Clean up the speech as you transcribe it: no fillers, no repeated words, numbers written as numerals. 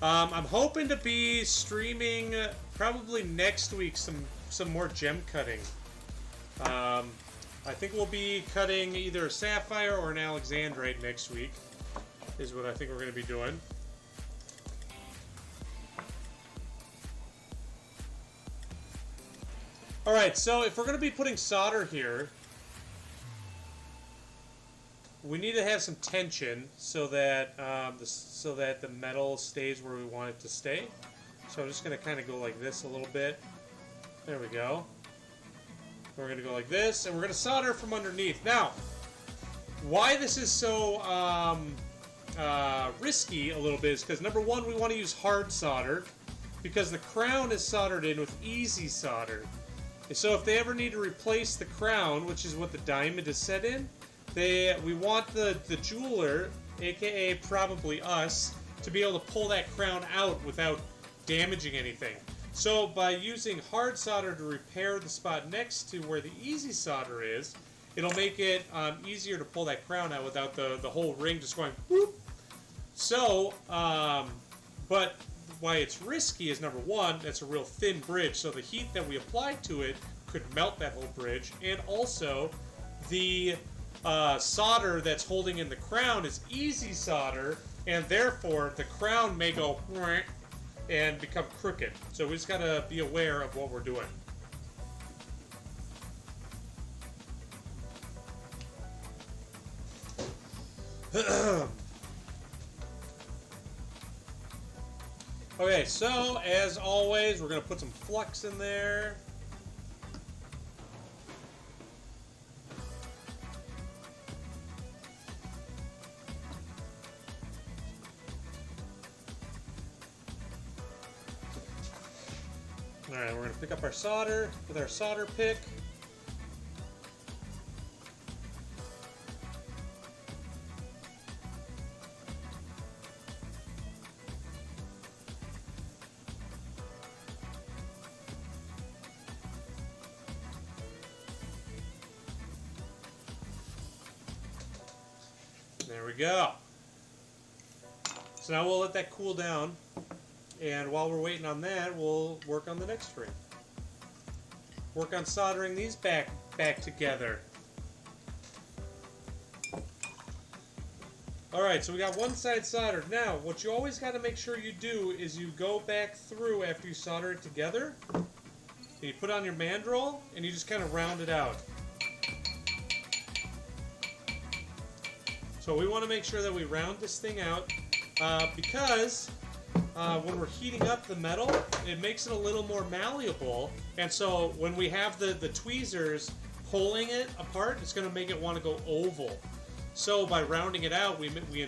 I'm hoping to be streaming probably next week some more gem cutting. I think we'll be cutting either a sapphire or an alexandrite next week, is what I think we're going to be doing. Alright, so if we're going to be putting solder here, we need to have some tension so that the metal stays where we want it to stay. So I'm just going to kind of go like this a little bit. There we go. We're going to go like this, and we're going to solder from underneath. Now, why this is so risky a little bit is because, number one, we want to use hard solder because the crown is soldered in with easy solder. And so if they ever need to replace the crown, which is what the diamond is set in, we want the jeweler, aka probably us, to be able to pull that crown out without damaging anything. So by using hard solder to repair the spot next to where the easy solder is, it'll make it easier to pull that crown out without the whole ring just going whoop. So, but why it's risky is, number one, that's a real thin bridge, so the heat that we apply to it could melt that whole bridge, and also the solder that's holding in the crown is easy solder, and therefore the crown may go and become crooked. So we just gotta be aware of what we're doing. Okay, so as always, we're gonna put some flux in there. Alright, we're going to pick up our solder with our solder pick. There we go. So now we'll let that cool down. And while we're waiting on that, we'll work on the next ring. Work on soldering these back together. Alright, so we got one side soldered. Now, what you always got to make sure you do is you go back through after you solder it together. And you put on your mandrel, and you just kind of round it out. So we want to make sure that we round this thing out because when we're heating up the metal, it makes it a little more malleable, and so when we have the tweezers pulling it apart, it's going to make it want to go oval. So by rounding it out, we